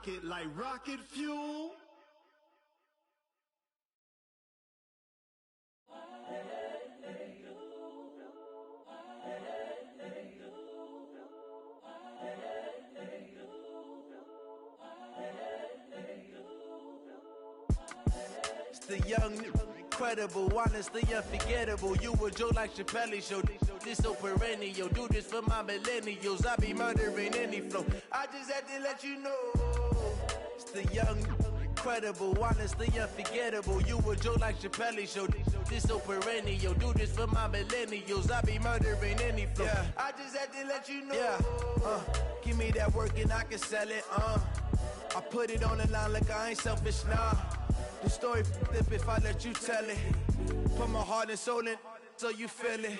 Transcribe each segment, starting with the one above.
pocket like rocket fuel. It's the young, incredible, honestly unforgettable. You a joke like Chappelle Show. This so perennial. Do this for my millennials. I be murdering any flow. I just had to let you know. It's the young, incredible, honestly unforgettable. You a joke like Chappelle Show. This so perennial. Do this for my millennials. I be murdering any flow. Yeah. I just had to let you know. Yeah. Give me that work and I can sell it. I put it on the line like I ain't selfish, nah. The story flip if I let you tell it. Put my heart and soul in so you feel it.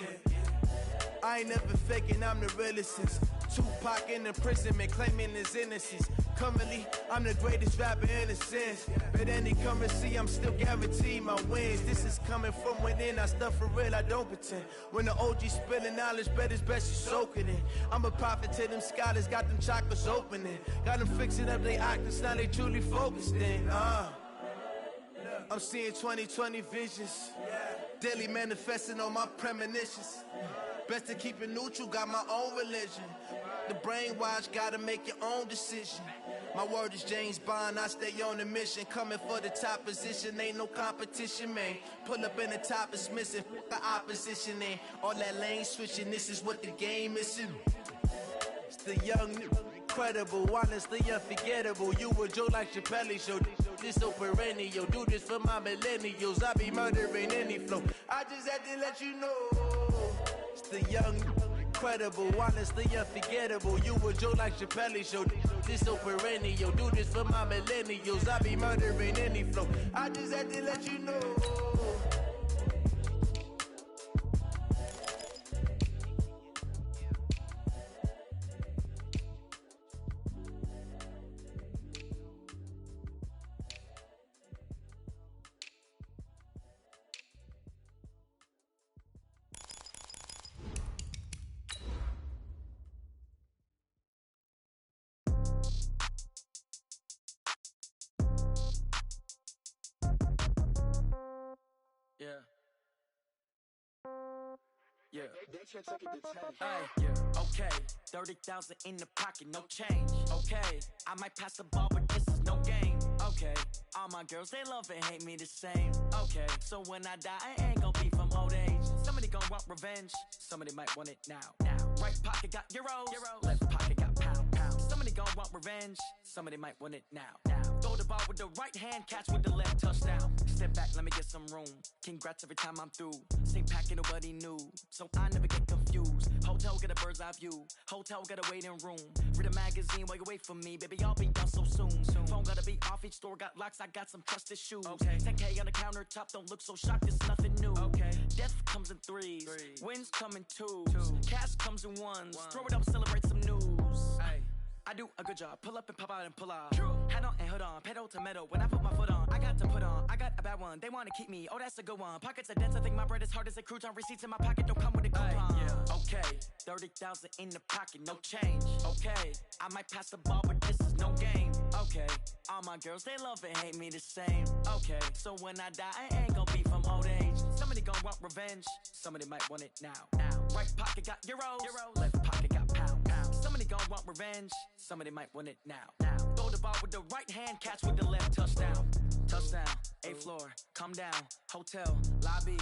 I ain't never faking, I'm the realest since Tupac in imprisonment, claiming his innocence. Currently, I'm the greatest rapper in a sense. But any currency, I'm still guaranteed my wins. This is coming from within, I stuff for real, I don't pretend. When the OG spilling knowledge, bet it's best you soak it in. I'm a prophet to them scholars, got them chakras opening. Got them fixing up their octaves, now they truly focused in. I'm seeing 2020 visions, daily manifesting on my premonitions. Best to keep it neutral, got my own religion. The brainwash, gotta make your own decision. My word is James Bond, I stay on a mission. Coming for the top position, ain't no competition, man. Pull up in the top, it's missing, the opposition, ain't all that lane switching, this is what the game is. It's the young, incredible, honestly unforgettable. You a joke like Chappelle Show. This so perennial. Do this for my millennials. I be murdering any flow. I just had to let you know. It's the young, incredible, honestly unforgettable. You a joke like Chappelle Show. This so perennial. Do this for my millennials. I be murdering any flow. I just had to let you know. Yeah. Yeah. Okay. 30,000 in the pocket, no change. Okay. I might pass the ball, but this is no game. Okay. All my girls, they love and hate me the same. Okay. So when I die, I ain't gonna be from old age. Somebody gonna want revenge. Somebody might want it now. Right pocket got euros. Left pocket got pound. Somebody gonna want revenge. Somebody might want it now. Throw the ball with the right hand, catch with the left, touchdown. Step back, let me get some room. Congrats every time I'm through. Same packet, nobody knew. So I never get confused. Hotel get a bird's eye view. Hotel get a waiting room. Read a magazine while you wait for me. Baby, I'll be done so soon. Phone gotta be off, each store got locks. I got some trusted shoes. Okay. 10K on the countertop, don't look so shocked, it's nothing new. Okay. Death comes in threes. Wins come in twos. Cash comes in ones. Throw it up, celebrate some news. I do a good job, pull up and pop out and pull out. True. Hat on and hood on, pedal to metal. When I put my foot on, I got to put on. I got a bad one, they wanna keep me. Oh, that's a good one. Pockets are dense, I think my bread is hard as a crouton. Receipts in my pocket don't come with a coupon. Yeah. Okay, 30,000 in the pocket, no change. Okay, I might pass the ball, but this is no game. Okay, all my girls, they love and hate me the same. Okay, so when I die, I ain't gonna be from old age. Somebody gonna want revenge. Somebody might want it now. Right pocket got euros. Left pocket got pound. Somebody gonna want revenge. Somebody might want it now. Throw the ball with the right hand, catch with the left, touchdown. Touchdown, 8th floor, come down, hotel, lobby.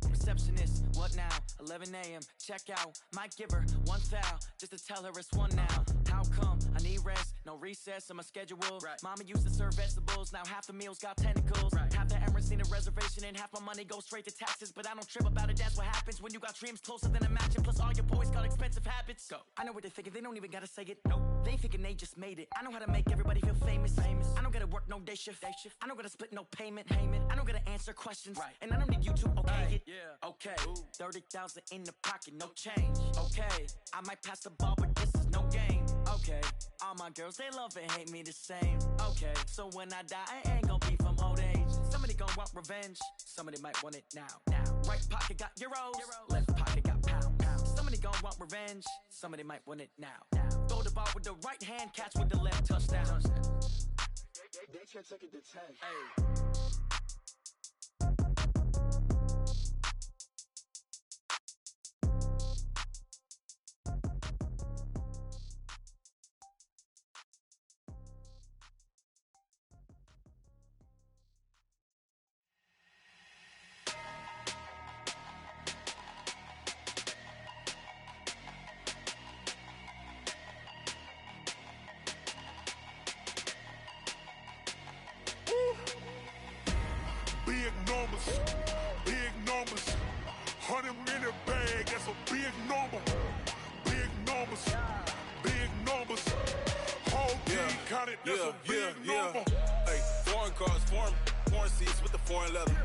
Receptionist, what now? 11 a.m., check out. Might give her one foul, just to tell her it's one now. How come? I need rest, no recess in my schedule. Right. Mama used to serve vegetables, now half the meals got tentacles. Right. Half the Emirates need a reservation and half my money goes straight to taxes. But I don't trip about it, that's what happens when you got dreams closer than a matching. Plus all your boys got expensive habits. Go. I know what they're thinking, they don't even gotta say it. Nope. They thinking they just made it. I know how to make everybody feel famous. I don't gotta work no day shift. I don't gotta split no payment. I don't gotta answer questions. Right. And I don't need you to okay it. Yeah. Okay. 30,000 in the pocket, no change. Okay. I might pass the ball, but this is no game. Okay. All my girls, they love and hate me the same. Okay. So when I die, I ain't gonna be from old age. Somebody gonna want revenge. Somebody might want it now. Right pocket got euros. Left pocket got pound. Somebody gonna want revenge. Somebody might want it now. Throw the the ball with the right hand, catch with the left, touchdown. They can't take it to 10. Hey. Big numbers, 100 in the bag, that's a big number. Big numbers, whole team counted, that's a big number. Hey, foreign cars, foreign seats with the foreign leather.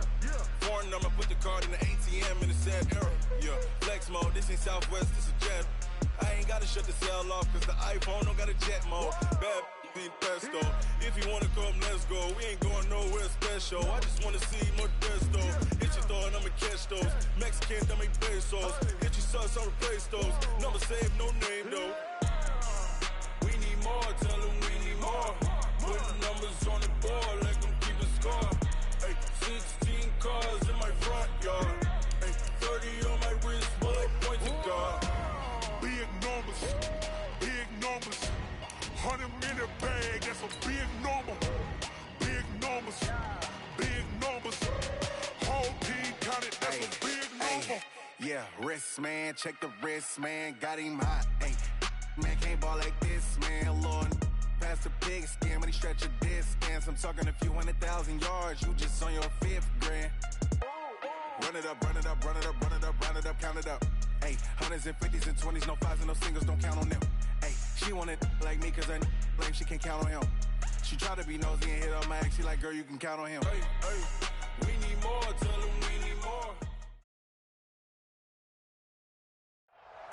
Foreign number, put the card in the ATM in the sad era. Yeah, flex mode, this ain't Southwest, this is Jet. I ain't gotta shut the cell off, cause the iPhone don't got a jet mode. Bad ain't pesto. If you wanna come, let's go. We ain't going nowhere special. I just wanna see more desto. Hit your thought, I'ma catch those. Mexican, dummy pesos. Hit your sus, I'll replace those. Number saved, no name though. We need more, tell them we need more. Put the numbers on the board, let them keep the score. Hey, 16 cars in my front yard. Hey, 30 on my wrist, bullet point to God. Big numbers, 100 in the bag, that's a big number. Big numbers, whole team counted, that's a big number. Yeah, wrist man, check the wrist man, got him hot. Ay, man can't ball like this, man. Lord, past the pig skin, but he stretch a distance. I'm talking a few 100,000 yards, you just on your 5th grand. Run it up, count it up. Ay, hundreds and 50s and 20s, no 5s and no singles, don't count on them. Ay, she want it like me, cause her like she can't count on him. She try to be nosy and hit up my ex, she like, girl, you can count on him. Hey, we need more, tell them we need more.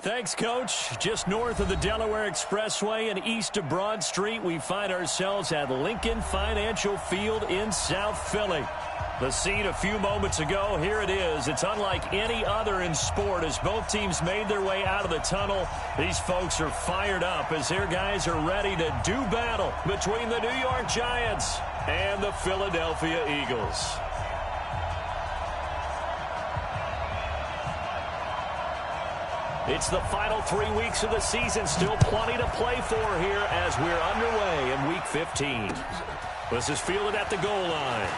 Thanks, Coach. Just north of the Delaware Expressway and east of Broad Street, we find ourselves at Lincoln Financial Field in South Philly. The scene a few moments ago, here it is. It's unlike any other in sport as both teams made their way out of the tunnel. These folks are fired up as their guys are ready to do battle between the New York Giants and the Philadelphia Eagles. It's the final 3 weeks of the season. Still plenty to play for here as we're underway in Week 15. This is fielded at the goal line.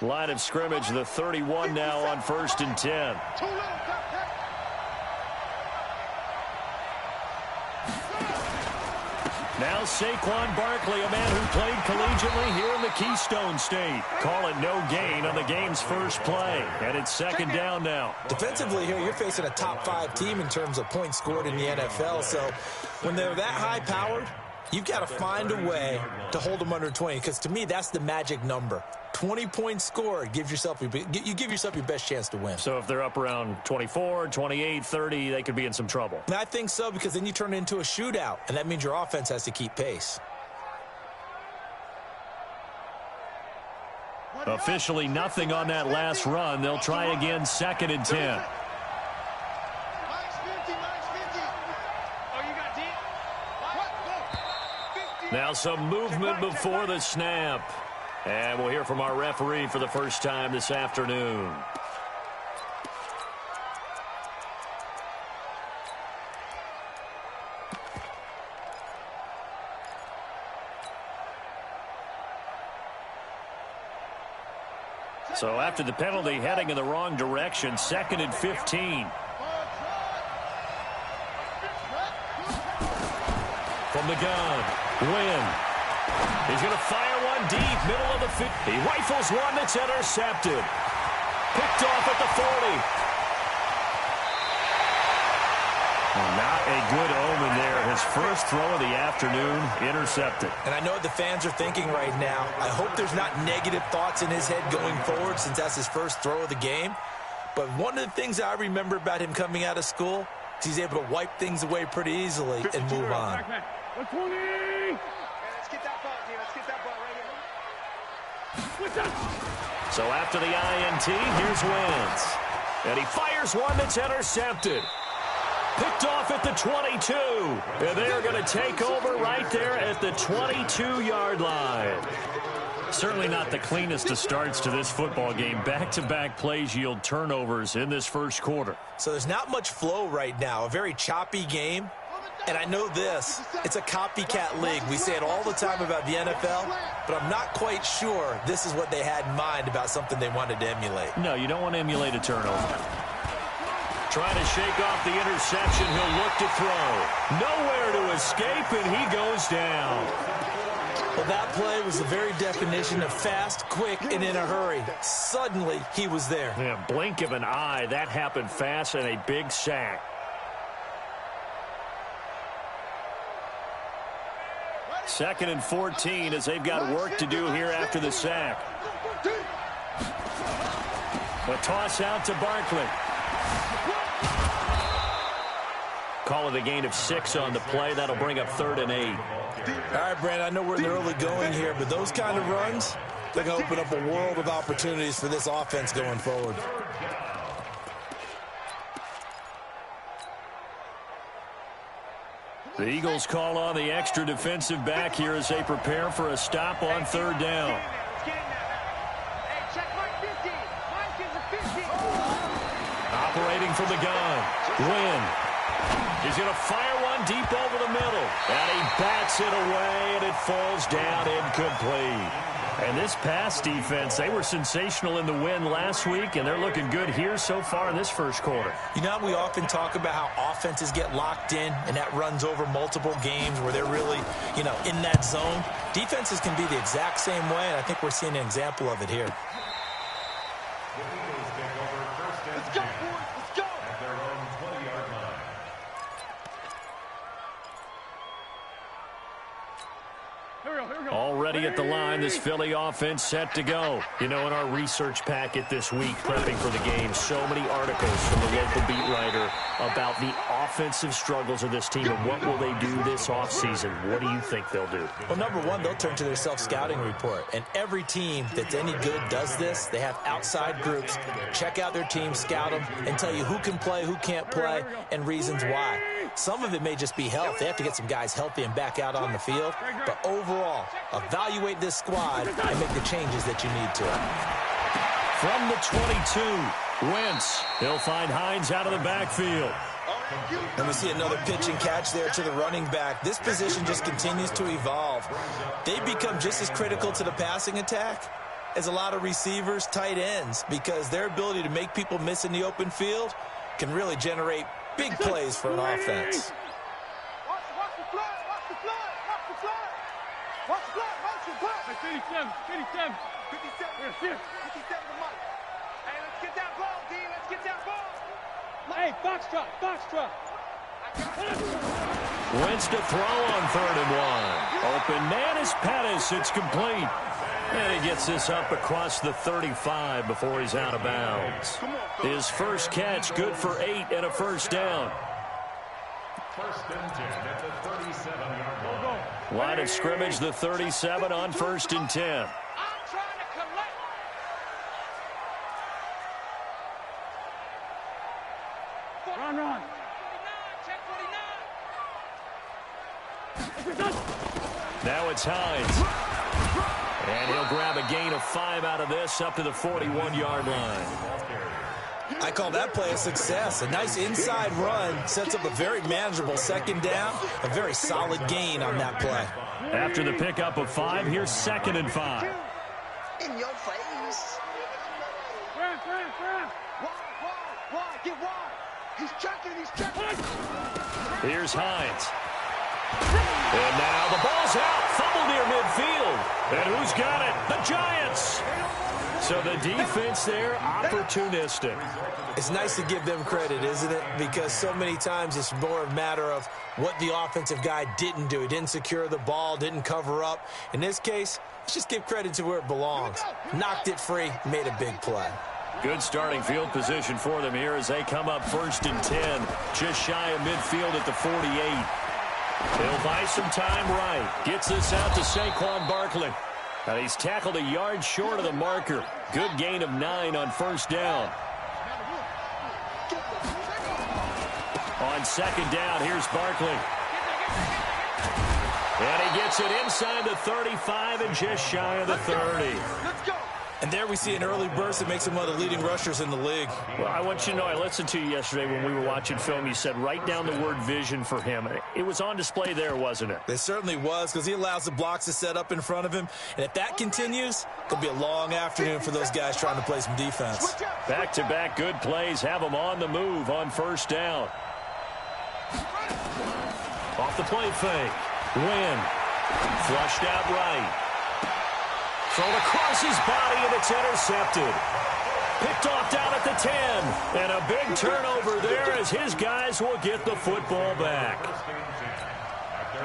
Line of scrimmage, the 31 now on 1st and 10. Now Saquon Barkley, a man who played collegiately here in the Keystone State. Call it no gain on the game's first play. And it's 2nd down now. Defensively here, you're facing a top 5 team in terms of points scored in the NFL. So when they're that high-powered, you've got to find a way to hold them under 20. Because to me, that's the magic number. 20 points scored, you give yourself your best chance to win. So if they're up around 24, 28, 30, they could be in some trouble. And I think so, because then you turn it into a shootout, and that means your offense has to keep pace. Officially nothing on that last run. They'll try again, 2nd and 10. Now some movement before the snap. And we'll hear from our referee for the first time this afternoon. So after the penalty, heading in the wrong direction, 2nd and 15. From the gun, Wynn. He's going to fire one deep, middle of the field. He rifles one that's intercepted. Picked off at the 40. good omen there. His first throw of the afternoon intercepted. And I know what the fans are thinking right now. I hope there's not negative thoughts in his head going forward since that's his first throw of the game. But one of the things I remember about him coming out of school is he's able to wipe things away pretty easily and move on. Let's get that ball, dude. Let's get that ball right here. So after the INT, here's Wentz. And he fires one that's intercepted. Picked off at the 22. And they are going to take over right there at the 22-yard line. Certainly not the cleanest of starts to this football game. Back-to-back plays yield turnovers in this first quarter. So there's not much flow right now. A very choppy game. And I know this, it's a copycat league. We say it all the time about the NFL, but I'm not quite sure this is what they had in mind about something they wanted to emulate. No, you don't want to emulate a turnover. Trying to shake off the interception. He'll look to throw. Nowhere to escape, and he goes down. Well, that play was the very definition of fast, quick, and in a hurry. Suddenly, he was there. Yeah, blink of an eye. That happened fast and a big sack. Second and 14 as they've got work to do here after the sack. A toss out to Barkley. Call it a gain of 6 on the play. That'll bring up 3rd and 8. All right, Brandon, I know we're in the early going here, but those kind of runs, they're going to open up a world of opportunities for this offense going forward. The Eagles call on the extra defensive back here as they prepare for a stop on 3rd down. Operating from the gun. Wynn. He's going to fire one deep over the middle. And he bats it away, and it falls down incomplete. And this pass defense, they were sensational in the win last week, and they're looking good here so far in this first quarter. You know, we often talk about how offenses get locked in, and that runs over multiple games where they're really, in that zone. Defenses can be the exact same way, and I think we're seeing an example of it here. Let's go, boys. Let's go. At their own 20-yard line. Already at the line, this Philly offense set to go. In our research packet this week, prepping for the game, so many articles from the local beat writer about the offensive struggles of this team and what will they do this offseason. What do you think they'll do? Well, number one, they'll turn to their self-scouting report. And every team that's any good does this. They have outside groups. Check out their team, scout them, and tell you who can play, who can't play, and reasons why. Some of it may just be health. They have to get some guys healthy and back out on the field. But overall, evaluate this squad and make the changes that you need to. From the 22, Wentz. He'll find Hines out of the backfield. And we see another pitch and catch there to the running back. This position just continues to evolve. They become just as critical to the passing attack as a lot of receivers, tight ends, because their ability to make people miss in the open field can really generate big plays for an offense. Watch the flood. Watch the flood. Watch the flood. Watch the flood. Watch the flood. 57 to Mike. Hey, let's get that ball, D. Let's get that ball. Hey, box truck. Wentz to throw on 3rd and 1. Open man is Pettis. It's complete. And he gets this up across the 35 before he's out of bounds. His first catch, good for 8 and a first down. First and 10 at the 37-yard line. Line of scrimmage, the 37 on 1st and 10. I'm trying to collect. Run. Check 49. Now it's Hines. And he'll grab a gain of 5 out of this up to the 41-yard line. I call that play a success. A nice inside run sets up a very manageable 2nd down. A very solid gain on that play. After the pickup of 5, here's 2nd and 5. In your face. Why? Get wide. He's checking. Here's Hines. And now the ball's out. Fumble near midfield. And who's got it? The Giants. So the defense there, opportunistic. It's nice to give them credit, isn't it? Because so many times it's more a matter of what the offensive guy didn't do. He didn't secure the ball, didn't cover up. In this case, let's just give credit to where it belongs. Knocked it free, made a big play. Good starting field position for them here as they come up 1st and 10, just shy of midfield at the 48. He'll buy some time right. Gets this out to Saquon Barkley. And he's tackled a yard short of the marker. Good gain of 9 on 1st down. On 2nd down, here's Barkley. And he gets it inside the 35 and just shy of the 30. Let's go. And there we see an early burst that makes him one of the leading rushers in the league. Well, I want you to know, I listened to you yesterday when we were watching film. You said write down the word vision for him. It was on display there, wasn't it? It certainly was, because he allows the blocks to set up in front of him. And if that continues, it'll be a long afternoon for those guys trying to play some defense. Back-to-back good plays have them on the move on 1st down. Off the play fake. Win. Flushed out right. Thrown across his body, and it's intercepted. Picked off down at the 10. And a big turnover there as his guys will get the football back.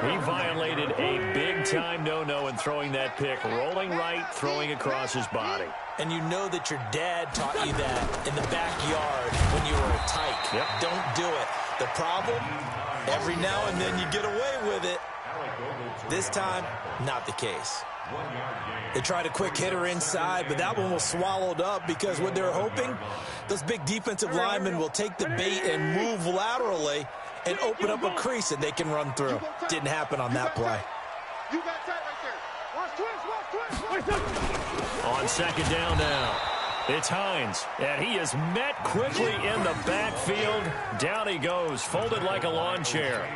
He violated a big-time no-no in throwing that pick. Rolling right, throwing across his body. And you know that your dad taught you that in the backyard when you were a tyke. Yep. Don't do it. The problem, every now and then you get away with it. This time, not the case. They tried a quick hitter inside, but that one was swallowed up because what they're hoping, those big defensive linemen will take the bait and move laterally and open up a crease that they can run through. Didn't happen on that play. You got tight right there. Watch twins. On 2nd down now, it's Hines, and he is met quickly in the backfield. Down he goes, folded like a lawn chair.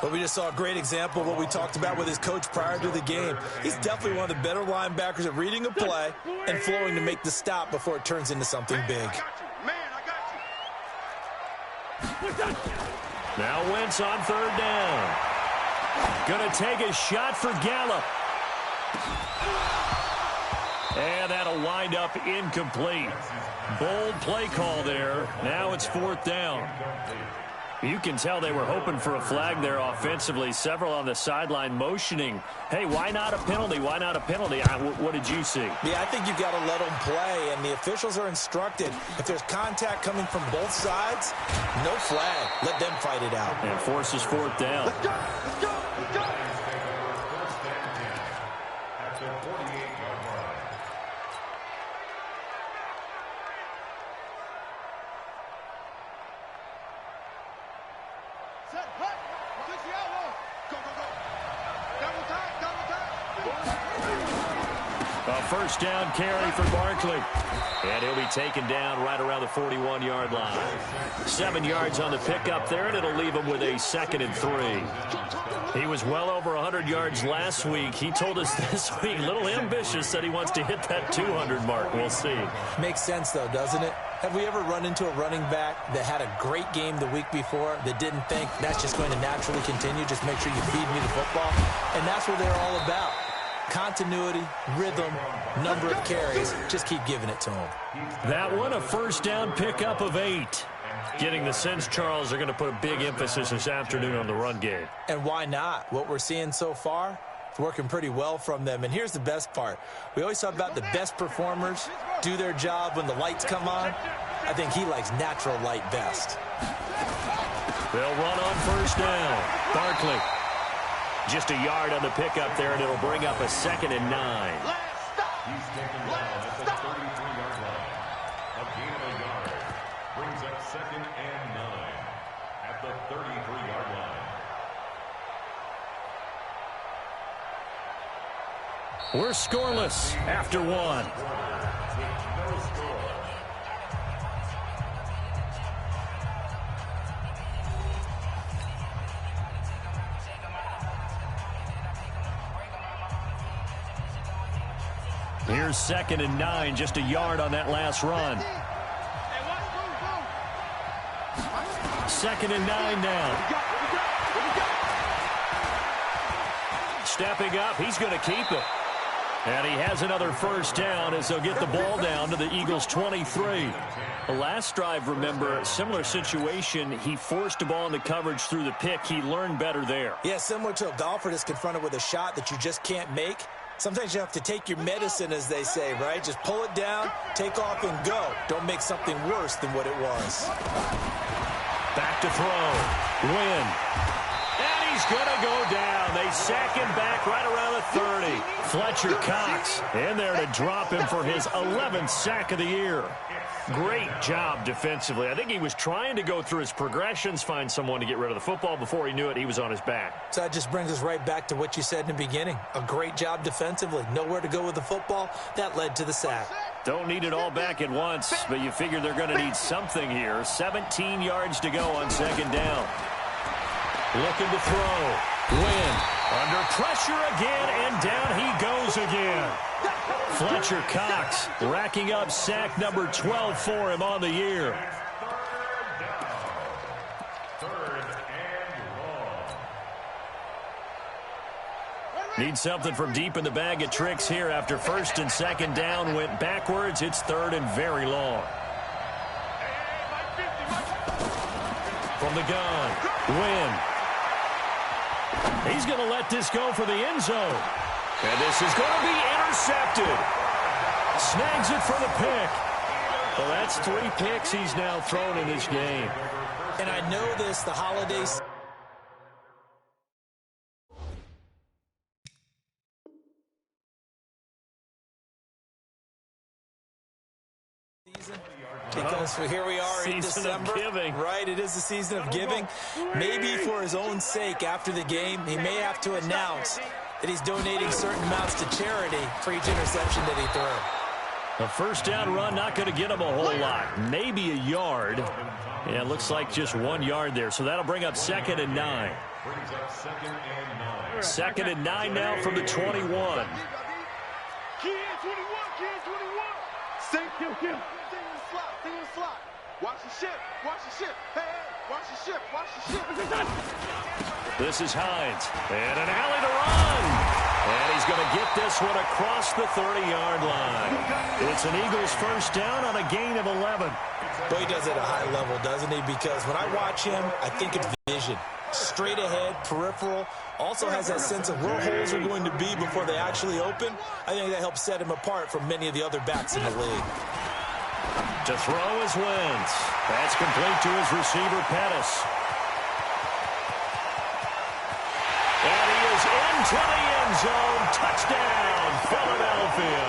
But we just saw a great example of what we talked about with his coach prior to the game. He's definitely one of the better linebackers at reading a play and flowing to make the stop before it turns into something big. Now Wentz on 3rd down. Gonna take a shot for Gallup. And that'll wind up incomplete. Bold play call there. Now it's 4th down. You can tell they were hoping for a flag there offensively. Several on the sideline motioning, hey, why not a penalty? Why not a penalty? What did you see? Yeah, I think you've got to let them play, and the officials are instructed. If there's contact coming from both sides, no flag. Let them fight it out. And forces 4th down. Let's go. Let's go. Let's go. Set, hut, switch the elbow. Go, go, go. Double time, double time. A 1st down carry for Barkley. And he'll be taken down right around the 41-yard line. 7 yards on the pickup there, and it'll leave him with a 2nd and 3. He was well over 100 yards last week. He told us this week, a little ambitious, said he wants to hit that 200 mark. We'll see. Makes sense, though, doesn't it? Have we ever run into a running back that had a great game the week before that didn't think that's just going to naturally continue? Just make sure you feed me the football. And that's what they're all about. Continuity, rhythm, number of carries. Just keep giving it to them. That one, a 1st down pickup of 8. Getting the sense, Charles, they're going to put a big emphasis this afternoon on the run game. And why not? What we're seeing so far, it's working pretty well from them. And here's the best part. We always talk about the best performers do their job when the lights come on. I think he likes natural light best. They'll run on 1st down. Barkley. Just a yard on the pickup there, and it'll bring up a 2nd and 9. He's taken down at the 33-yard line. A gain of a yard brings up 2nd and 9 at the 33-yard line. We're scoreless after 1. No score. Here's 2nd and 9, just a yard on that last run. 2nd and 9 now. Stepping up, he's going to keep it. And he has another first down as they'll get the ball down to the Eagles' 23. The last drive, remember, similar situation. He forced the ball into coverage through the pick. He learned better there. Yeah, similar to a golfer that's confronted with a shot that you just can't make. Sometimes you have to take your medicine, as they say, right? Just pull it down, take off, and go. Don't make something worse than what it was. Back to throw. Win. And he's going to go down. They sack him back right around the 30. Fletcher Cox in there to drop him for his 11th sack of the year. Great job defensively. I think he was trying to go through his progressions, find someone to get rid of the football. Before he knew it, he was on his back. So that just brings us right back to what you said in the beginning. A great job defensively. Nowhere to go with the football. That led to the sack. Don't need it all back at once, but you figure they're going to need something here. 17 yards to go on second down. Looking to throw. Win. Under pressure again, and down he goes again. Fletcher Cox racking up sack number 12 for him on the year. Need something from deep in the bag of tricks here after first and second down went backwards. It's third and very long. From the gun, Win. He's going to let this go for the end zone. And this is going to be intercepted. Snags it for the pick. Well, that's 3 picks he's now thrown in this game. And I know this, the holidays. Because here we are in December, right? It is the season of giving. Maybe for his own sake, after the game, he may have to announce that he's donating certain amounts to charity for each interception that he threw. A first down run, not going to get him a whole lot. Maybe a yard. Yeah, it looks like just 1 yard there. So that'll bring up 2nd and 9. 2nd and 9 now from the 21. Key in 21, key in 21. Stay in the slot, stay in the slot. Watch the ship, watch the ship. Hey, watch the ship, watch the ship. This is Hines. And an alley to run. And he's going to get this one across the 30-yard line. It's an Eagles first down on a gain of 11. But he does it at a high level, doesn't he? Because when I watch him, I think it's vision. Straight ahead, peripheral. Also has that sense of where holes are going to be before they actually open. I think that helps set him apart from many of the other backs in the league. To throw is Wentz. That's complete to his receiver, Pettis. And he is into the end zone. Touchdown, Philadelphia.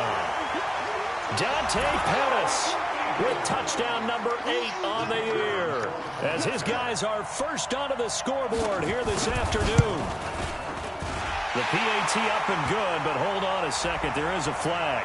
Dante Pettis with touchdown number 8 on the year, as his guys are first onto the scoreboard here this afternoon. The PAT up and good, but hold on a second. There is a flag.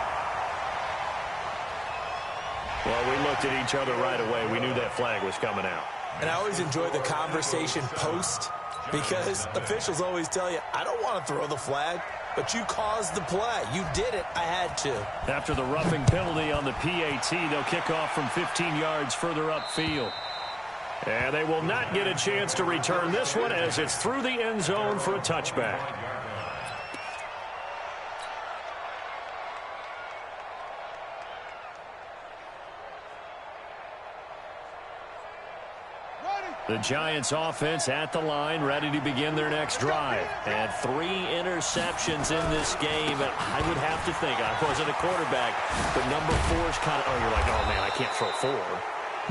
Well, we looked at each other right away. We knew that flag was coming out. And I always enjoy the conversation post, because officials always tell you, I don't want to throw the flag, but you caused the play. You did it. I had to. After the roughing penalty on the PAT, they'll kick off from 15 yards further upfield. And they will not get a chance to return this one as it's through the end zone for a touchback. The Giants offense at the line, ready to begin their next drive. And 3 interceptions in this game. And I would have to think, I wasn't a quarterback, but number 4 is kind of, you're like, oh, man, I can't throw 4.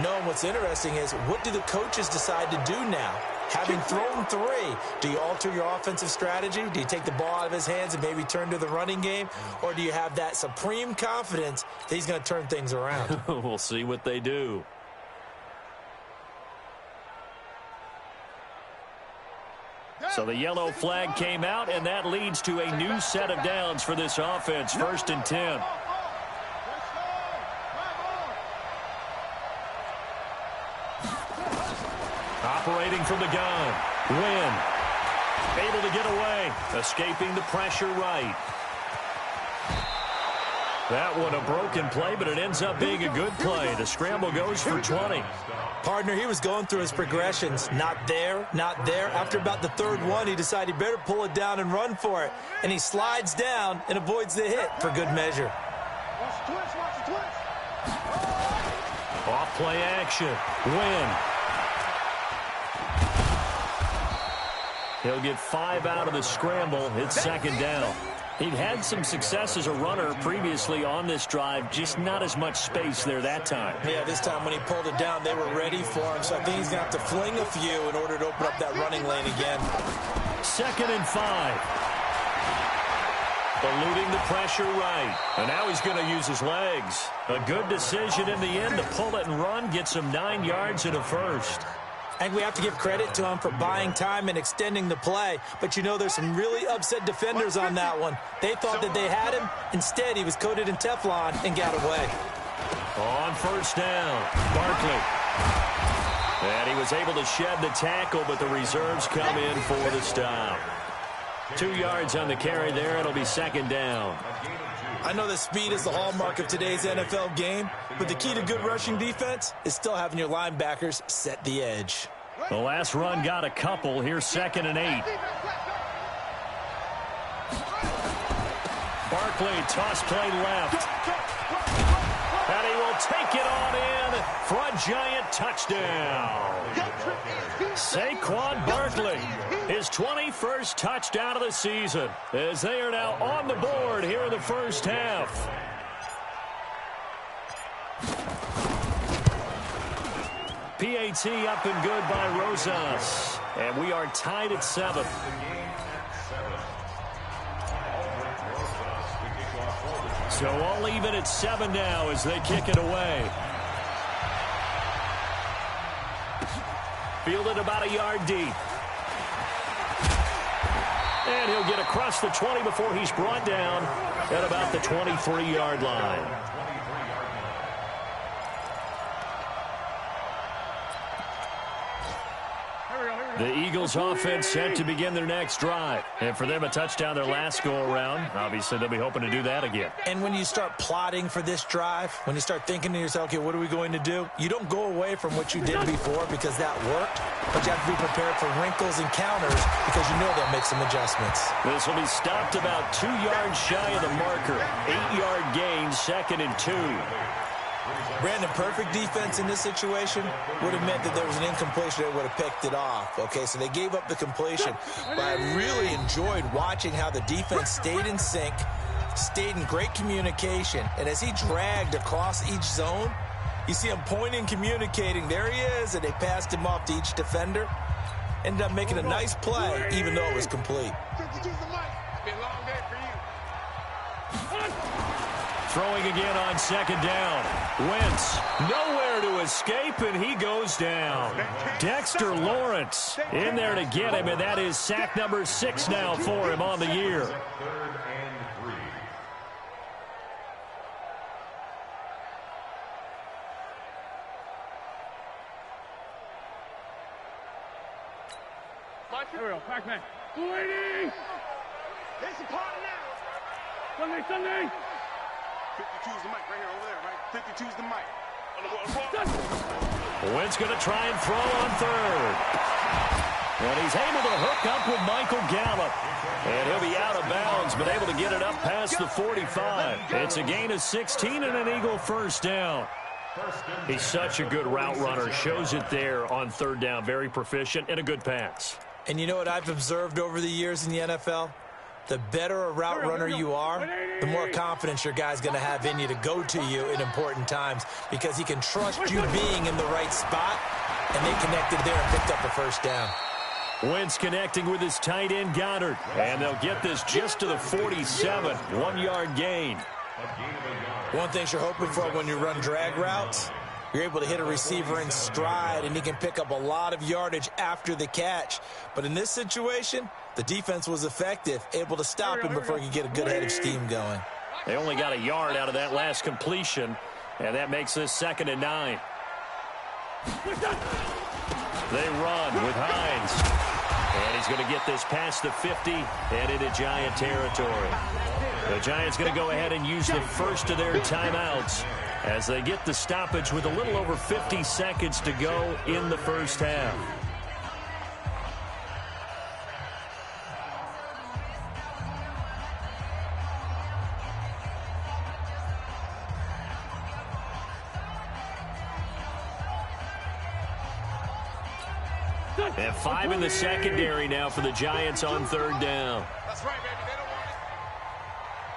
No, and what's interesting is, what do the coaches decide to do now? Having thrown 3, do you alter your offensive strategy? Do you take the ball out of his hands and maybe turn to the running game? Or do you have that supreme confidence that he's going to turn things around? We'll see what they do. So the yellow flag came out, and that leads to a new set of downs for this offense. 1st and 10. Operating from the gun. Win. Able to get away. Escaping the pressure right. That one a broken play, but it ends up being a good play. The scramble goes for 20. Partner, he was going through his progressions. Not there, not there. After about the third one, he decided he better pull it down and run for it. And he slides down and avoids the hit for good measure. Watch the twist, watch the twist. Off play action. Win. He'll get 5 out of the scramble. It's second down. He'd had some success as a runner previously on this drive, just not as much space there that time. Yeah, this time when he pulled it down, they were ready for him. So I think he's going to have to fling a few in order to open up that running lane again. 2nd and 5. Eluding the pressure right. And now he's going to use his legs. A good decision in the end to pull it and run, gets him 9 yards and a first. And we have to give credit to him for buying time and extending the play. But, you know, there's some really upset defenders on that one. They thought that they had him. Instead, he was coated in Teflon and got away. On first down, Barkley. And he was able to shed the tackle, but the reserves come in for the stop. 2 yards on the carry there. It'll be second down. I know that speed is the hallmark of today's NFL game, but the key to good rushing defense is still having your linebackers set the edge. The last run got a couple. Here's 2nd and 8. Barkley, toss play left. And he will take it on in for a giant touchdown. Saquon Barkley, his 21st touchdown of the season, as they are now on the board here in the first half. PAT up and good by Rosas. And we are tied at 7. So all even at 7 now as they kick it away. Fielded about a yard deep. And he'll get across the 20 before he's brought down at about the 23-yard line. The Eagles offense set to begin their next drive. And for them, a touchdown their last go-around. Obviously, they'll be hoping to do that again. And when you start plotting for this drive, when you start thinking to yourself, okay, what are we going to do? You don't go away from what you did before because that worked. But you have to be prepared for wrinkles and counters because you know they'll make some adjustments. This will be stopped about 2 yards shy of the marker. 8-yard gain, 2nd and 2. Brandon, perfect defense in this situation would have meant that there was an incompletion. They would have picked it off. Okay, so they gave up the completion. But I really enjoyed watching how the defense stayed in sync, stayed in great communication. And as he dragged across each zone, you see him pointing, communicating. There he is, and they passed him off to each defender. Ended up making a nice play, even though it was complete. Throwing again on 2nd down. Wentz, nowhere to escape, and he goes down. Dexter Lawrence in there to get him, and that is sack number 6 now for him on the year. Here we go, Pac-Man. 280! There's a partner now. Sunday! 52's the mic right here over there, right? 52's the mic. Wentz going to try and throw on 3rd. And he's able to hook up with Michael Gallup. And he'll be out of bounds, but able to get it up past the 45. It's a gain of 16 and an Eagle first down. He's such a good route runner. Shows it there on 3rd down. Very proficient and a good pass. And you know what I've observed over the years in the NFL? The better a route runner you are, the more confidence your guy's going to have in you to go to you in important times because he can trust you being in the right spot, and they connected there and picked up the first down. Wentz connecting with his tight end Goddard, and they'll get this just to the 47, 1-yard gain. One thing you're hoping for when you run drag routes, you're able to hit a receiver in stride, and he can pick up a lot of yardage after the catch. But in this situation, the defense was effective, able to stop him before he could get a good head of steam going. They only got a yard out of that last completion, and that makes this 2nd and 9. They run with Hines. And he's going to get this past the 50 and into Giant territory. The Giants going to go ahead and use the first of their timeouts as they get the stoppage with a little over 50 seconds to go in the first half. And 5 in the secondary now for the Giants on third down. That's right, baby. They don't want it.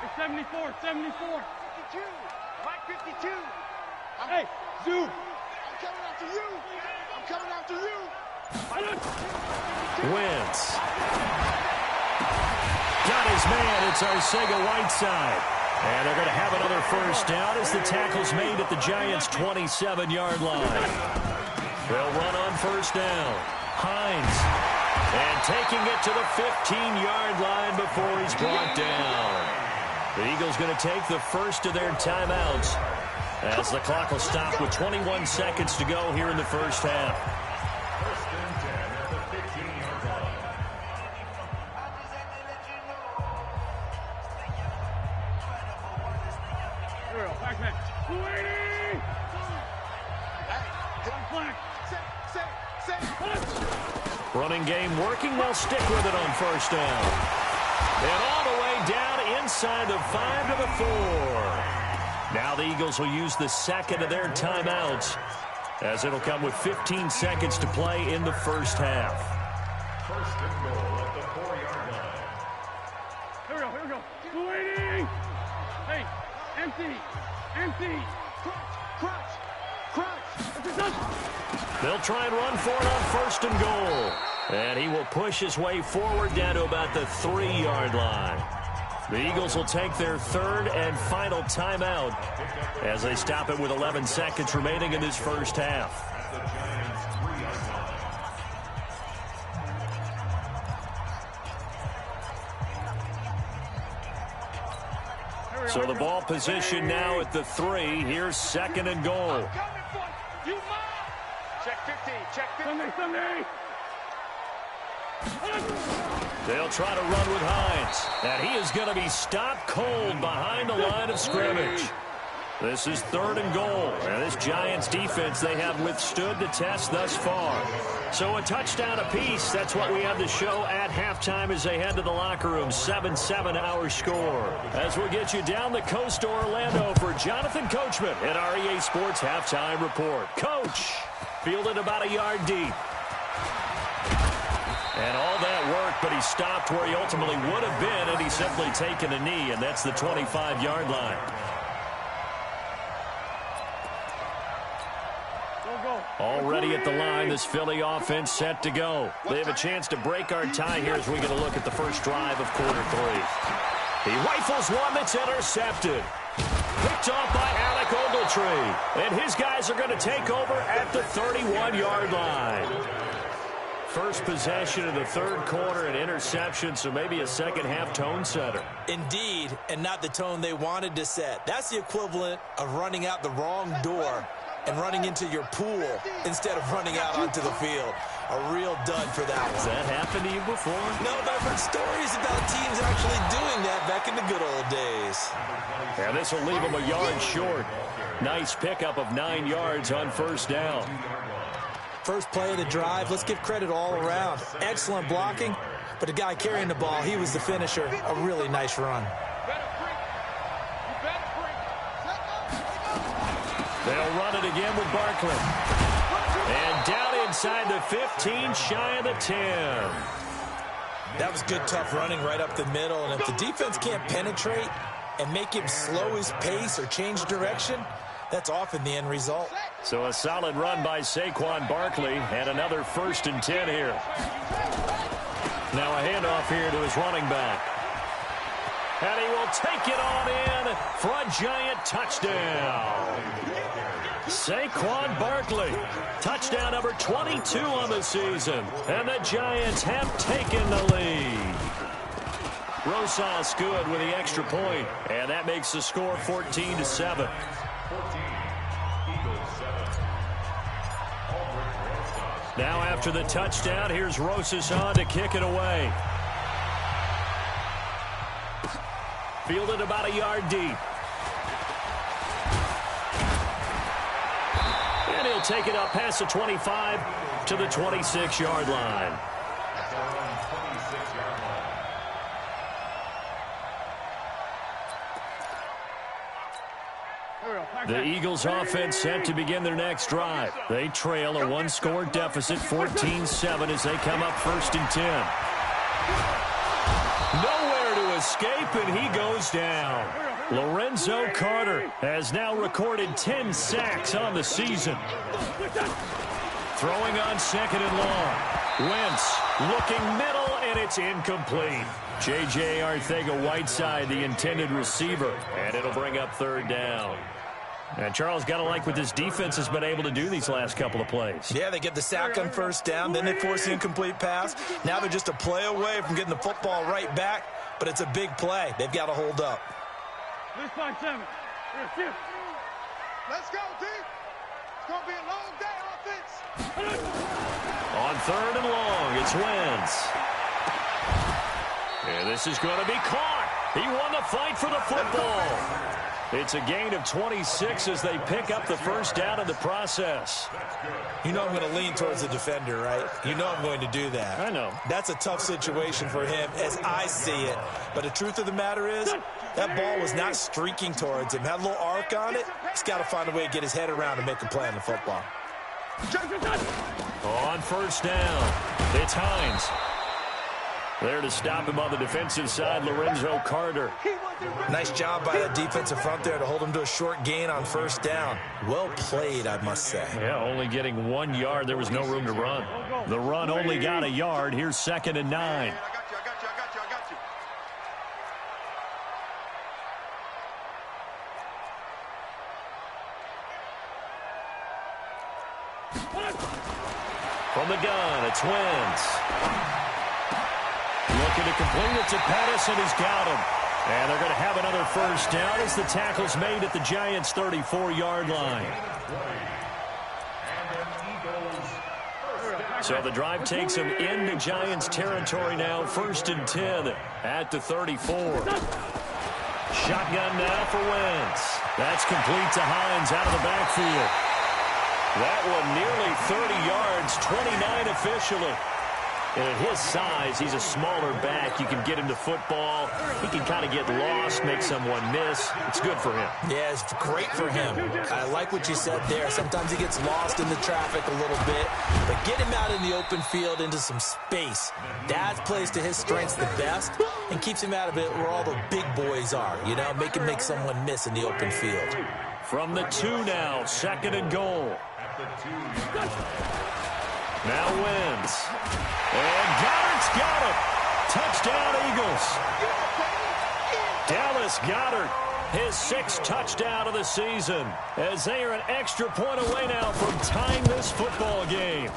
It's 74, 74. 52. Mike 52. Hey, Zoo. I'm coming after you. I'm coming after you. Wentz. Got his man. It's Arcega-Whiteside. And they're going to have another first down as the tackle's made at the Giants' 27-yard line. They'll run on first down. Hines, and taking it to the 15-yard line before he's brought down. The Eagles going to take the first of their timeouts as the clock will stop with 21 seconds to go here in the first half. First and 10 at the 15-yard line. Here we go. Back, back. 280! Hey, flag. Set. Running game working. They'll stick with it on first down. And all the way down inside the 5 to the 4. Now the Eagles will use the second of their timeouts as it'll come with 15 seconds to play in the first half. First and goal at the 4-yard line. Here we go. 280! Hey, empty. Crunch. They'll try and run for it on first and goal. And he will push his way forward down to about the 3-yard line. The Eagles will take their third and final timeout as they stop it with 11 seconds remaining in this first half. So the ball position now at the 3. Here's second and goal. Check 50. Sunday. They'll try to run with Hines. And he is going to be stopped cold behind the line of scrimmage. This is third and goal. And this Giants defense, they have withstood the test thus far. So a touchdown apiece. That's what we have to show at halftime as they head to the locker room. 7-7 our score. As we'll get you down the coast to Orlando for Jonathan Coachman at our EA Sports Halftime Report. Coach, fielded about a yard deep. And all that work, but he stopped where he ultimately would have been had he simply taken a knee, and that's the 25-yard line. Already at the line, this Philly offense set to go. They have a chance to break our tie here as we get a look at the first drive of quarter 3. He rifles one that's intercepted. Picked off by Alec Ogletree. And his guys are going to take over at the 31-yard line. First possession of the third quarter, an interception, so maybe a second-half tone setter. Indeed, and not the tone they wanted to set. That's the equivalent of running out the wrong door and running into your pool instead of running out onto the field. A real dud for that one. Has that happened to you before? No, but I've heard stories about teams actually doing that back in the good old days. Yeah, this will leave them a yard short. Nice pickup of 9 yards on first down. First play of the drive, let's give credit all around. Excellent blocking, but the guy carrying the ball, he was the finisher. A really nice run. They'll run it again with Barkley. And down inside the 15, shy of the 10. That was good, tough running right up the middle. And if the defense can't penetrate and make him slow his pace or change direction, that's often the end result. So a solid run by Saquon Barkley and another 1st and 10 here. Now a handoff here to his running back. And he will take it on in for a Giant touchdown. Saquon Barkley, touchdown number 22 on the season. And the Giants have taken the lead. Rosas good with the extra point, and that makes the score 14-7. Now after the touchdown, here's Rosas on to kick it away. Fielded about a yard deep. And he'll take it up past the 25 to the 26-yard line. The Eagles offense set to begin their next drive. They trail a one-score deficit, 14-7, as they come up 1st and 10. Nowhere to escape, and he goes down. Lorenzo Carter has now recorded 10 sacks on the season. Throwing on 2nd and long. Wentz looking middle, and it's incomplete. J.J. Arcega-Whiteside, the intended receiver, and it'll bring up 3rd down. And Charles, got to like what this defense has been able to do these last couple of plays. Yeah, they get the sack on 1st down, then they force the incomplete pass. Now they're just a play away from getting the football right back, but it's a big play. They've got to hold up. Let's find 7. Let's go, D. It's going to be a long day offense. On 3rd and long, it's Wentz. And this is going to be caught. He won the fight for the football. It's a gain of 26 as they pick up the 1st down in the process. You know I'm going to lean towards the defender, right? You know I'm going to do that. I know. That's a tough situation for him as I see it. But the truth of the matter is, that ball was not streaking towards him. Had a little arc on it. He's got to find a way to get his head around and make a play on the football. On 1st down, it's Hines. There to stop him on the defensive side, Lorenzo Carter. Nice job by the defensive front there to hold him to a short gain on 1st down. Well played, I must say. Yeah, only getting 1 yard. There was no room to run. The run only got a yard. Here's 2nd and 9. I got you. From the gun, it's Wentz. Looking to complete it to Pettis, and he's got him. And they're going to have another 1st down as the tackle's made at the Giants' 34-yard line. So the drive takes them into Giants territory now, 1st and 10 at the 34. Shotgun now for Wentz. That's complete to Hines out of the backfield. That one nearly 30 yards, 29 officially. And at his size, he's a smaller back. You can get him to football. He can kind of get lost, make someone miss. It's good for him. Yeah, it's great for him. I like what you said there. Sometimes he gets lost in the traffic a little bit. But get him out in the open field into some space. That plays to his strengths the best and keeps him out of it where all the big boys are. You know, make him make someone miss in the open field. From the 2 now, 2nd and goal. Now Wentz. And Goddard's got him. Touchdown, Eagles. Dallas Goedert, his 6th touchdown of the season, as they are an extra point away now from tying this football game.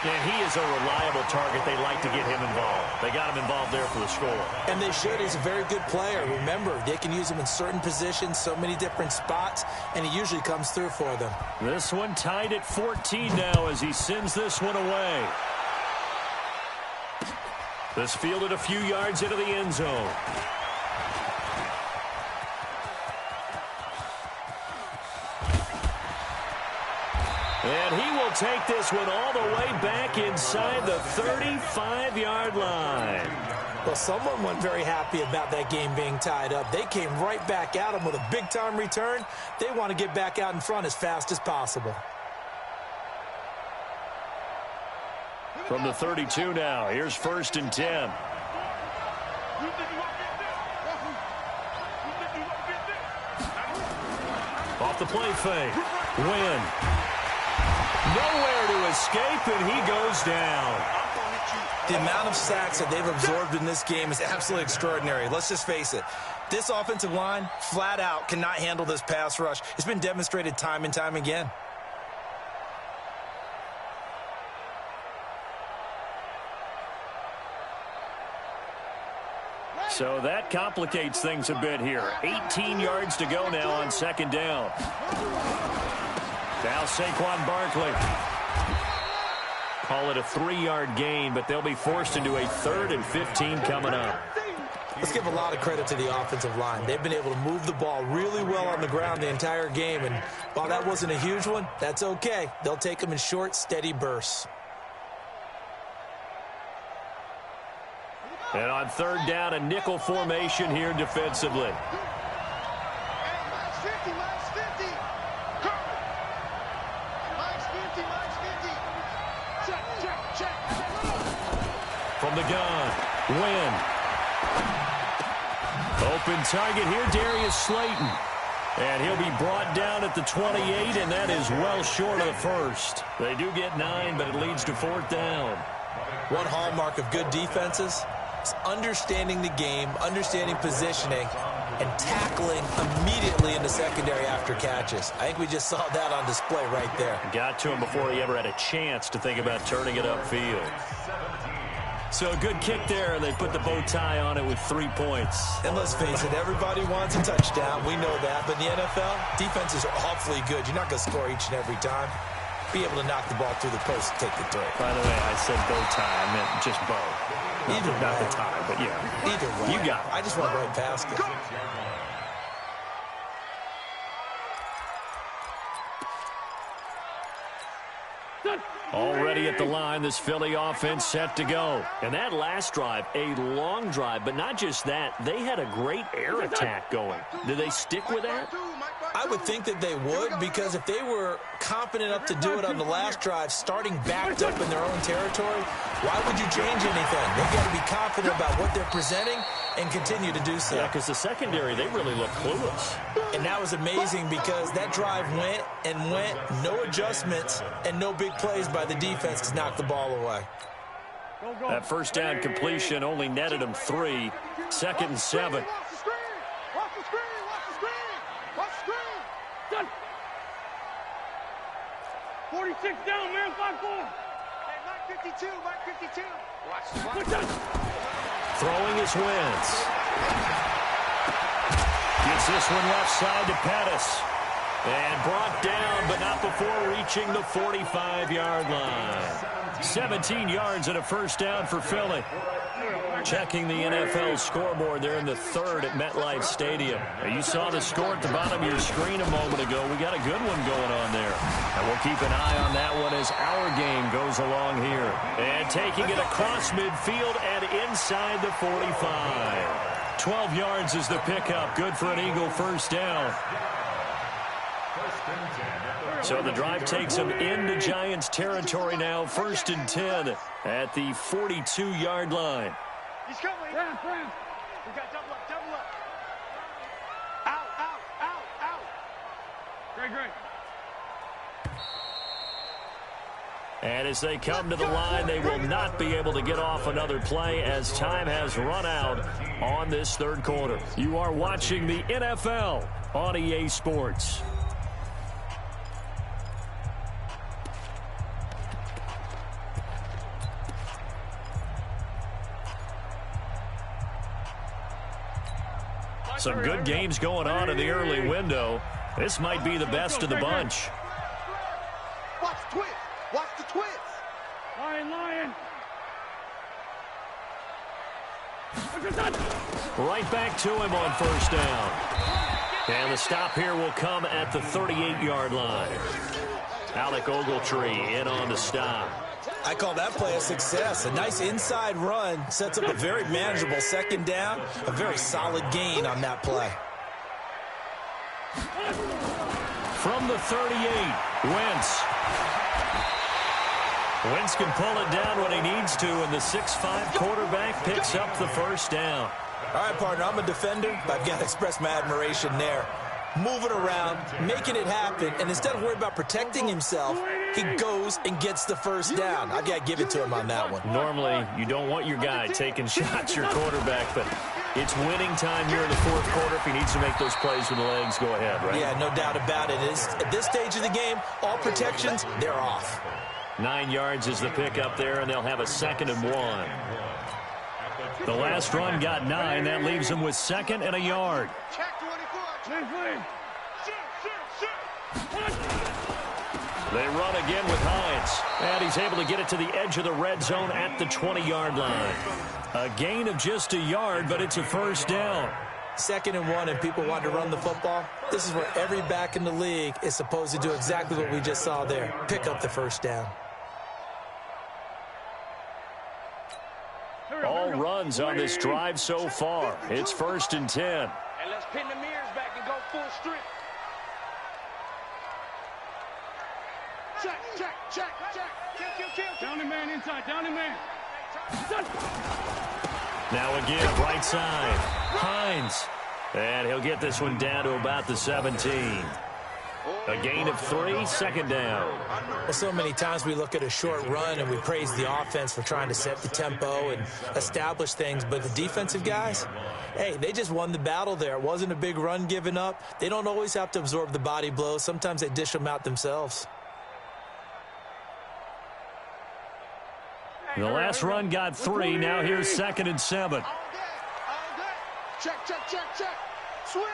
And he is a reliable target. They like to get him involved. They got him involved there for the score. And they should. He's a very good player. Remember, they can use him in certain positions, so many different spots, and he usually comes through for them. This one tied at 14 now as he sends this one away. This fielded a few yards into the end zone. And he will take this one all the way back inside the 35-yard line. Well, someone wasn't very happy about that game being tied up. They came right back at him with a big-time return. They want to get back out in front as fast as possible. From the 32 now, here's 1st and 10. Off the play fake. Win. Nowhere to escape, and he goes down. The amount of sacks that they've absorbed in this game is absolutely extraordinary. Let's just face it. This offensive line, flat out, cannot handle this pass rush. It's been demonstrated time and time again. So that complicates things a bit here. 18 yards to go now on 2nd down. Now Saquon Barkley. Call it a 3-yard gain, but they'll be forced into a 3rd and 15 coming up. Let's give a lot of credit to the offensive line. They've been able to move the ball really well on the ground the entire game, and while that wasn't a huge one, that's okay. They'll take them in short, steady bursts. And on third down, a nickel formation here defensively. Minus 50, minus 50. Minus 50, minus 50. Check, check, check. From the gun, Wynn. Open target here, Darius Slayton. And he'll be brought down at the 28, and that is well short of the first. They do get 9, but it leads to fourth down. One hallmark of good defenses is understanding the game, understanding positioning, and tackling immediately in the secondary after catches. I think we just saw that on display right there. Got to him before he ever had a chance to think about turning it upfield. So a good kick there, and they put the bow tie on it with 3 points. And let's face it, everybody wants a touchdown. We know that. But in the NFL, defenses are awfully good. You're not going to score each and every time. Be able to knock the ball through the post and take the throw. By the way, I said bow tie. I meant just bow. Either not way. the tie, but yeah. Either way. You got it. I just went right past it. Already at the line, this Philly offense set to go. And that last drive, a long drive, but not just that. They had a great air attack going. Did they stick with that? I would think that they would, because if they were confident enough to do it on the last drive, starting backed up in their own territory, why would you change anything? They've got to be confident about what they're presenting and continue to do so. Yeah, because the secondary, they really look clueless. And that was amazing because that drive went and went, no adjustments and no big plays by the defense to knock the ball away. That first down completion only netted them 3. 2nd and 7. Watch the screen! Watch the screen! Watch the screen! Watch the screen! Done. 46 down, man. 5-4. Hey, Mike 52, Mike 52. Watch the clock. Good done. Throwing his Wentz. Gets this one left side to Pettis. And brought down, but not before reaching the 45-yard line. 17 yards and a first down for Philly. Checking the NFL scoreboard there in the 3rd at MetLife Stadium. Now, you saw the score at the bottom of your screen a moment ago. We got a good one going on there. And we'll keep an eye on that one as our game goes along here. And taking it across midfield and inside the 45. 12 yards is the pickup. Good for an Eagle first down. So the drive takes them into Giants territory now. 1st and 10 at the 42-yard line. He's coming. Brown. We got double up, double up. Out, out, out, out. Great. And as they come to the line, they will not be able to get off another play as time has run out on this 3rd quarter. You are watching the NFL on EA Sports. Some good games going on in the early window. This might be the best of the bunch. Watch the twist. Watch the twist. Lion. Right back to him on first down. And the stop here will come at the 38-yard line. Alec Ogletree in on the stop. I call that play a success. A nice inside run sets up a very manageable 2nd down. A very solid gain on that play. From the 38, Wentz can pull it down when he needs to, and the 6'5" quarterback picks up the first down. All right, partner, I'm a defender, but I've got to express my admiration there. Moving around, making it happen, and instead of worrying about protecting himself, he goes and gets the first down. I've got to give it to him on that one. Normally, you don't want your guy taking shots, your quarterback, but it's winning time here in the 4th quarter. If he needs to make those plays with the legs, go ahead, right? Yeah, no doubt about it. At this stage of the game, all protections, they're off. 9 yards is the pickup there, and they'll have a 2nd and 1. The last run got 9. That leaves them with 2nd and a yard. Check 24. Please. They run again with Hines. And he's able to get it to the edge of the red zone at the 20-yard line. A gain of just a yard, but it's a first down. 2nd and 1, and people want to run the football. This is where every back in the league is supposed to do exactly what we just saw there. Pick up the first down. All runs on this drive so far. It's 1st and 10. And let's pin the mirrors back and go full strip. Check. Down the man inside, down the man. Now again, right side. Hines. And he'll get this one down to about the 17. A gain of 3, 2nd down. Well, so many times we look at a short run and we praise the offense for trying to set the tempo and establish things, but the defensive guys, hey, they just won the battle there. It wasn't a big run given up. They don't always have to absorb the body blows. Sometimes they dish them out themselves. The last run got 3. Now here's 2nd and 7. All day. Check. Switch.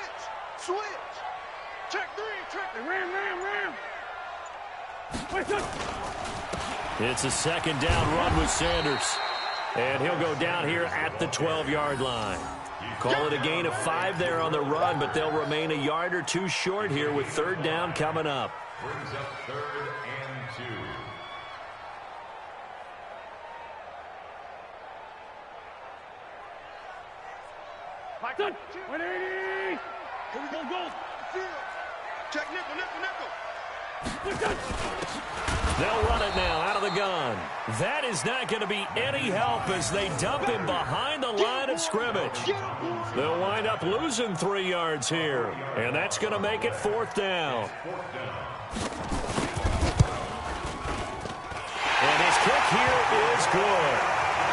Check 3. Ram. It's a 2nd down run with Sanders. And he'll go down here at the 12-yard line. Call it a gain of 5 there on the run, but they'll remain a yard or 2 short here with 3rd down coming up. Brings up 3rd and 2. Done. 180. Here we go. Check nickel. They'll run it now out of the gun. That is not going to be any help as they dump him behind the line of scrimmage. They'll wind up losing 3 yards here, and that's going to make it 4th down. And his kick here is good.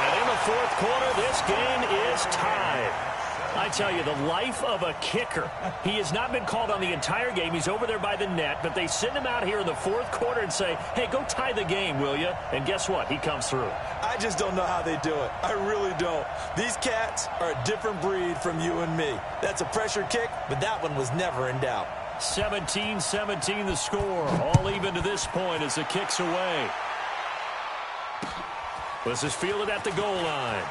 And in the 4th quarter, this game is tied. I tell you, the life of a kicker. He has not been called on the entire game. He's over there by the net, but they send him out here in the 4th quarter and say, hey, go tie the game, will you? And guess what? He comes through. I just don't know how they do it. I really don't. These cats are a different breed from you and me. That's a pressure kick, but that one was never in doubt. 17-17 the score. All even to this point as the kick's away. This is fielded at the goal line.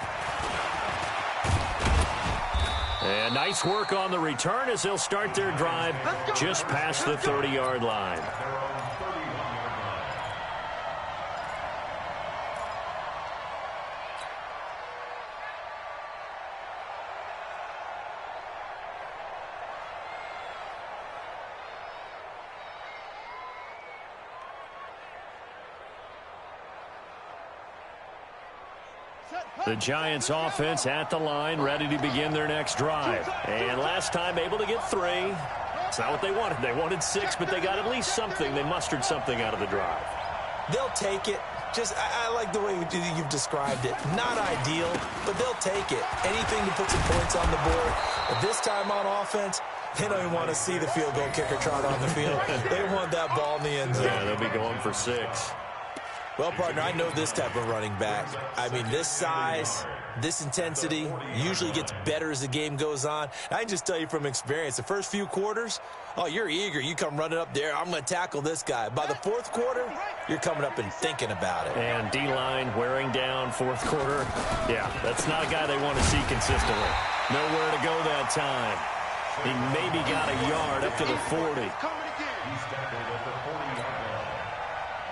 And nice work on the return as they'll start their drive just past the 30-yard line. The Giants offense at the line, ready to begin their next drive. And last time able to get 3. It's not what they wanted. They wanted 6, but they got at least something. They mustered something out of the drive. They'll take it. I like the way you've described it. Not ideal, but they'll take it. Anything to put some points on the board. But this time on offense, they don't even want to see the field goal kicker trot on the field. They want that ball in the end zone. Yeah, they'll be going for 6. Well, partner, I know this type of running back. I mean, this size, this intensity usually gets better as the game goes on. I can just tell you from experience, the first few quarters, oh, you're eager. You come running up there, I'm going to tackle this guy. By the 4th quarter, you're coming up and thinking about it. And D-line wearing down 4th quarter. Yeah, that's not a guy they want to see consistently. Nowhere to go that time. He maybe got a yard up to the 40. He's tackled at the 40-yard line.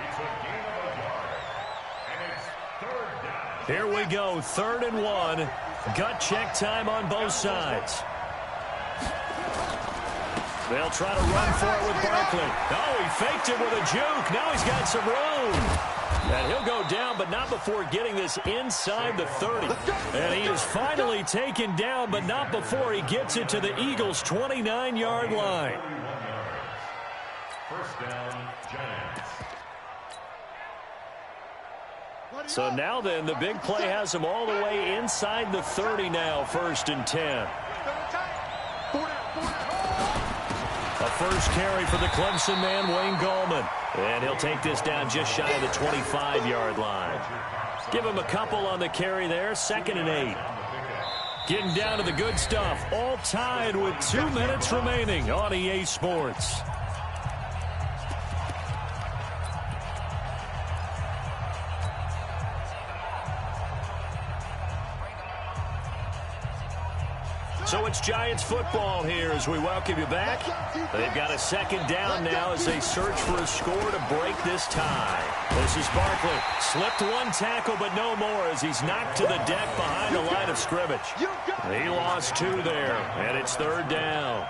It's a gain of a yard. And it's 3rd down. Here we go, 3rd and 1. Gut check time on both sides. They'll try to run for it with Barkley. Oh, he faked it with a juke. Now he's got some room. And he'll go down, but not before getting this inside the 30. And he is finally taken down, but not before he gets it to the Eagles' 29-yard line. First down, Giants. So now then, the big play has him all the way inside the 30 now, 1st and 10. A first carry for the Clemson man, Wayne Gallman. And he'll take this down just shy of the 25-yard line. Give him a couple on the carry there, 2nd and 8. Getting down to the good stuff, all tied with 2 minutes remaining on EA Sports. So it's Giants football here as we welcome you back. They've got a second down now as they search for a score to break this tie. This is Barkley. Slipped one tackle, but no more as he's knocked to the deck behind the line of scrimmage. He lost 2 there, and it's third down.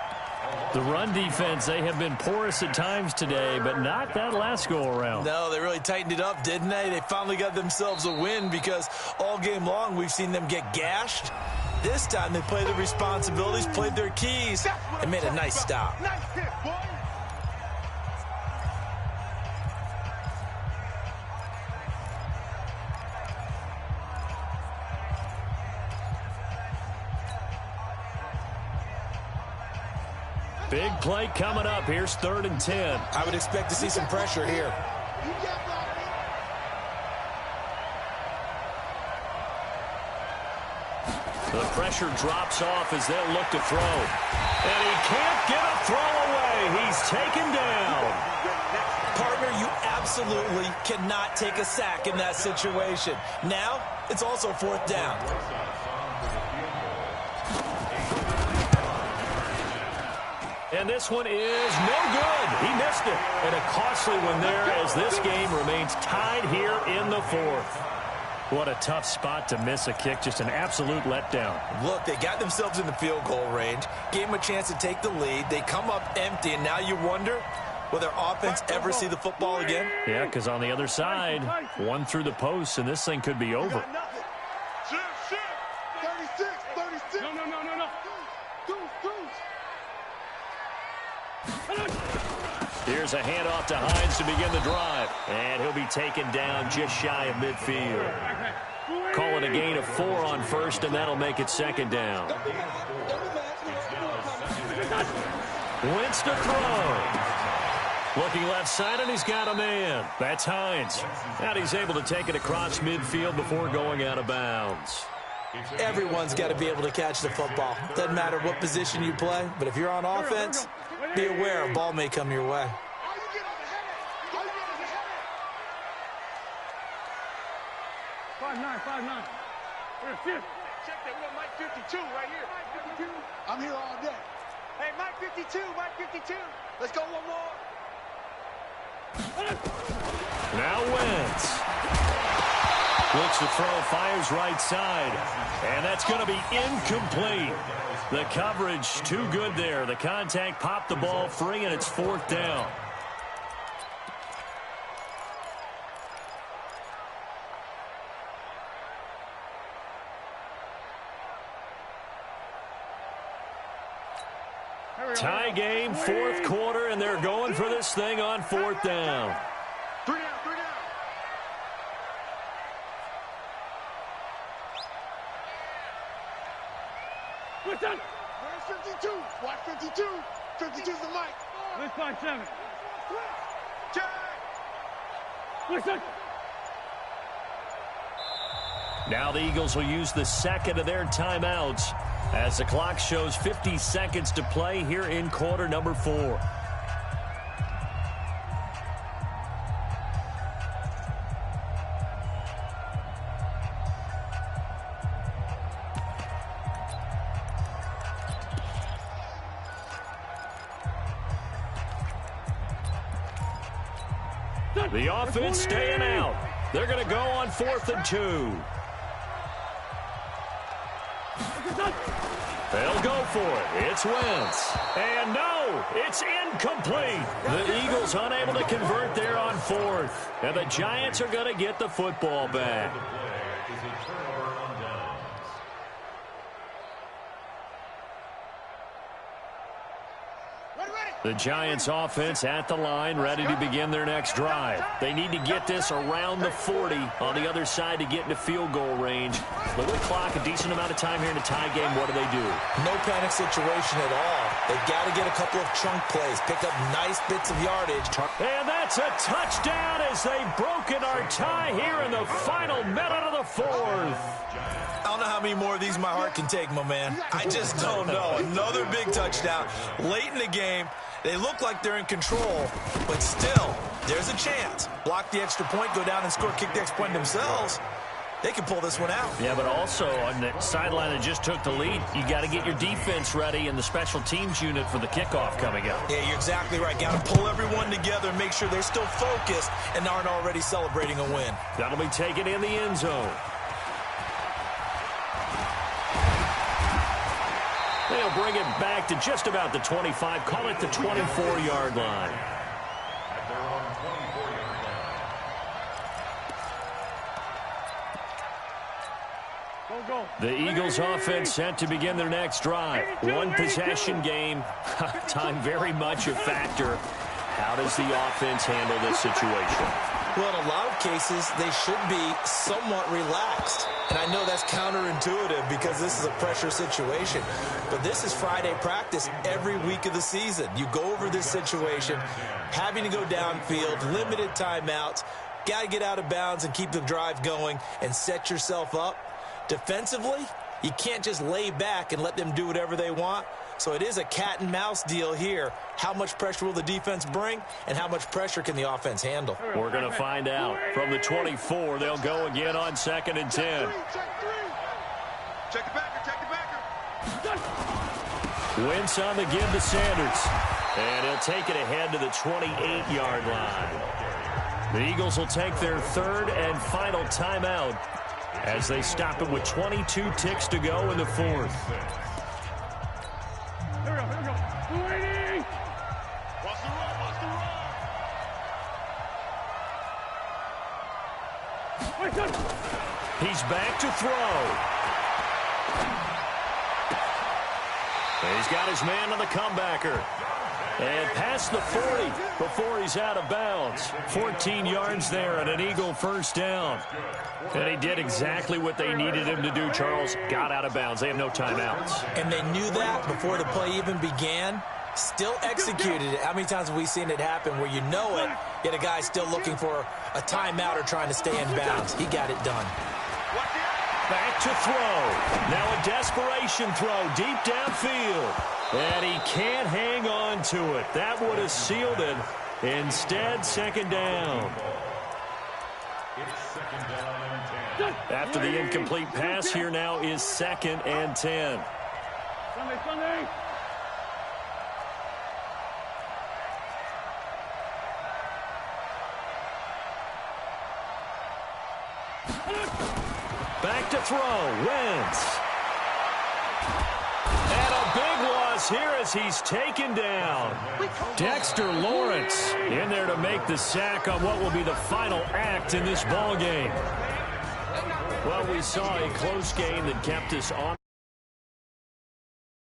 The run defense, they have been porous at times today, but not that last go-around. No, they really tightened it up, didn't they? They finally got themselves a win because all game long we've seen them get gashed. This time they played their responsibilities, played their keys, and made a nice stop. Nice hit, boy. Big play coming up. Here's 3rd and 10. I would expect to see some pressure here. The pressure drops off as they'll look to throw. And he can't get a throw away. He's taken down. Partner, you absolutely cannot take a sack in that situation. Now, it's also 4th down. And this one is no good. He missed it. And a costly one there as this game remains tied here in the 4th. What a tough spot to miss a kick. Just an absolute letdown. Look, they got themselves in the field goal range, gave them a chance to take the lead. They come up empty, and now you wonder, will their offense ever see the football again? Yeah, because on the other side, one through the post, and this thing could be over. 36. No. Here's a handoff to Hines to begin the drive. And he'll be taken down just shy of midfield. Call it a gain of 4 on 1st, and that'll make it 2nd down. Wentz to throw. Looking left side, and he's got a man. That's Hines. And he's able to take it across midfield before going out of bounds. Everyone's got to be able to catch the football. Doesn't matter what position you play, but if you're on offense, be aware a ball may come your way. 5'9". Check that. We got Mike 52 right here. Mike 52. I'm here all day. Hey, Mike 52. Let's go one more. Now Wentz. Looks to throw, fires right side. And that's going to be incomplete. The coverage too good there. The contact popped the ball free, and it's 4th down. Tie game, 4th quarter, and they're going for this thing on 4th down. 3 down. Where's 52? Watch 52. 52's the mic. Let's 5'7". Check. Listen. Now the Eagles will use the 2nd of their timeouts as the clock shows 50 seconds to play here in quarter number 4. The offense staying out. They're going to go on 4th and 2. They'll go for it. It's Wentz. And no, it's incomplete. The Eagles unable to convert there on 4th. And the Giants are going to get the football back. The Giants offense at the line, ready to begin their next drive. They need to get this around the 40 on the other side to get into field goal range. But with clock, a decent amount of time here in a tie game, what do? No panic situation at all. They've got to get a couple of chunk plays, pick up nice bits of yardage. And that's a touchdown as they've broken our tie here in the final minute of the 4th. I don't know how many more of these my heart can take, my man. I just don't know. Another big touchdown late in the game. They look like they're in control, but still, there's a chance. Block the extra point, go down and score, kick the extra point themselves. they can pull this one out. Yeah, but also on the sideline that just took the lead, you got to get your defense ready and the special teams unit for the kickoff coming up. Yeah, you're exactly right. Got to pull everyone together and make sure they're still focused and aren't already celebrating a win. That'll be taken in the end zone. They'll bring it back to just about the 25. Call it the 24-yard line. At their own 24-yard line. Go. The Eagles offense set to begin their next drive. One possession game. Time very much a factor. How does the offense handle this situation? Well, in a lot of cases, they should be somewhat relaxed. And I know that's counterintuitive because this is a pressure situation. But this is Friday practice every week of the season. You go over this situation, having to go downfield, limited timeouts, got to get out of bounds and keep the drive going and set yourself up. Defensively, you can't just lay back and let them do whatever they want. So it is a cat and mouse deal here. How much pressure will the defense bring, and how much pressure can the offense handle? We're going to find out. From the 24, they'll go again on 2nd and 10. Check the backer. Wentz on the give to Sanders. And he'll take it ahead to the 28-yard line. The Eagles will take their third and final timeout as they stop it with 22 ticks to go in the fourth. Here we go. 280. Watch the run. He's back to throw. And he's got his man on the comebacker. And past the 40 before he's out of bounds. 14 yards there and an Eagle first down. And he did exactly what they needed him to do, Charles. Got out of bounds. They have no timeouts. And they knew that before the play even began. Still executed it. How many times have we seen it happen where you know it, yet a guy's still looking for a timeout or trying to stay in bounds? He got it done. Back to throw. Now a desperation throw deep downfield. And he can't hang on to it. That would have sealed it. Instead, second down. It's second down and 10. After the incomplete pass, here now is 2nd and 10. Sunday. Back to throw. Wentz. And a big loss here as he's taken down. Dexter Lawrence in there to make the sack on what will be the final act in this ball game. Well, we saw a close game that kept us on.